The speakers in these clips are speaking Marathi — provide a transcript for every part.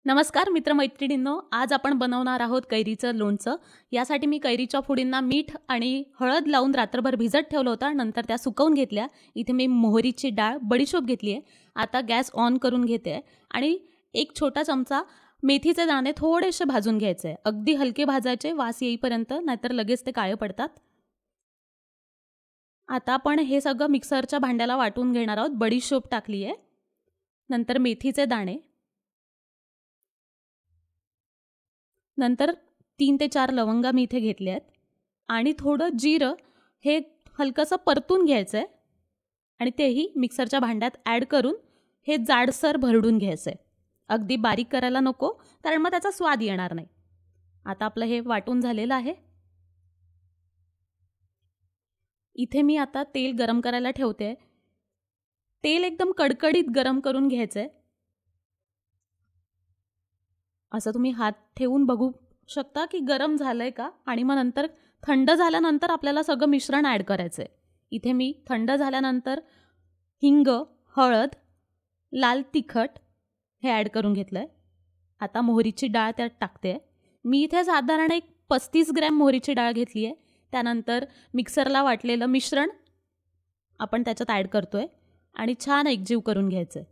नमस्कार मित्रमैत्रिणींनो, आज आपण बनवणार आहोत कैरीचं लोणचं। यासाठी मी कैरीच्या फोडींना मीठ आणि हळद लावून रात्रभर भिजत ठेवलं होतं, नंतर त्या सुकवून घेतल्या। इथे मी मोहरीची डाळ, बडीशोप घेतली आहे। आता गॅस ऑन करून घेते आणि एक छोटा चमचा मेथीचे दाणे थोडेसे भाजून घ्यायचे। अगदी हलके भाजायचे, वास येईपर्यंत, नाहीतर लगेच ते काळे पडतात। आता आपण हे सगळं मिक्सरच्या भांड्याला वाटून घेणार आहोत। बडीशोप टाकली आहे, नंतर मेथीचे दाणे, नंतर 3 ते 4 लवंगा मी इथे घेतले आहेत आणि थोडं जिरं हे हलकंसं परतून घ्यायचं आहे आणि तेही मिक्सरच्या भांड्यात ॲड करून हे जाडसर भरडून घ्यायचं आहे। अगदी बारीक करायला नको, कारण मग त्याचा स्वाद येणार नाही। आता आपलं हे वाटून झालेलं आहे। इथे मी आता तेल गरम करायला ठेवते। तेल एकदम कडकडीत गरम करून घ्यायचं आहे। असं तुम्ही हात ठेवून बघू शकता की गरम झालंय का, आणि मग नंतर थंड झाल्यानंतर आपल्याला सगळं मिश्रण ॲड करायचं आहे। इथे मी थंड झाल्यानंतर हिंग, हळद, लाल तिखट हे ॲड करून घेतलं आहे। आता मोहरीची डाळ त्यात टाकते। मी इथे साधारण एक 35 ग्रॅम मोहरीची डाळ घेतली आहे। त्यानंतर मिक्सरला वाटलेलं मिश्रण आपण त्याच्यात ॲड करतोय आणि छान एकजीव करून घ्यायचं आहे।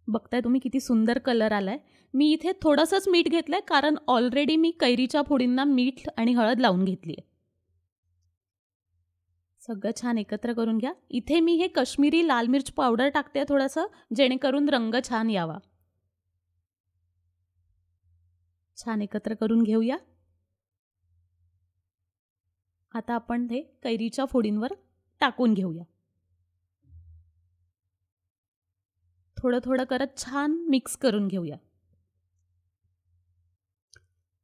बघताय तुम्ही किती सुंदर कलर आलाय। मी इथे थोडंसंच मीठ घेतलंय, कारण ऑलरेडी मी कैरीच्या फोडींना मीठ आणि हळद लावून घेतली आहे। सगळं छान एकत्र करून घ्या। इथे मी हे काश्मीरी लाल मिर्च पावडर टाकते थोडंसं, जेणेकरून रंग छान यावा। छान एकत्र करून घेऊया। आता आपण हे कैरीच्या फोडींवर टाकून घेऊया। थोडं थोडं करत छान मिक्स करून घेऊया।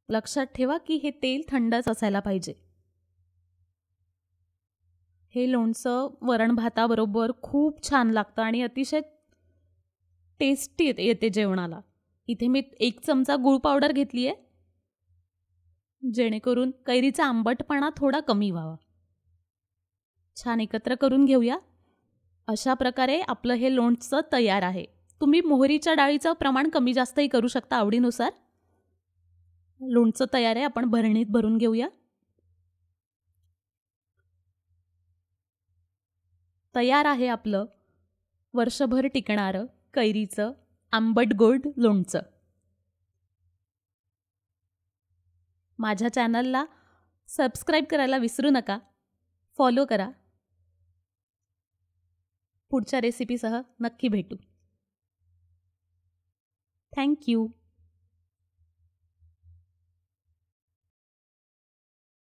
लक्षात ठेवा की हे तेल थंडच असायला पाहिजे। हे लोणचं वरण भाताबरोबर खूप छान लागतं आणि अतिशय टेस्टी येते जेवणाला। इथे मी 1 चमचा गूळ पावडर घेतली आहे, जेणेकरून कैरीचा आंबटपणा थोडा कमी व्हावा। छान एकत्र करून घेऊया। अशा प्रकारे आपलं हे लोणचं तयार आहे। तुम्ही मोहरीच्या डाळीचं प्रमाण कमी जास्तही करू शकता आवडीनुसार। लोणचं तयार आहे, आपण भरणीत भरून घेऊया। तयार आहे आपलं वर्षभर टिकणारं कैरीचं आंबट गोड लोणचं। माझ्या चॅनलला सबस्क्राईब करायला विसरू नका, फॉलो करा। पुढच्या रेसिपीसह नक्की भेटू। Thank you.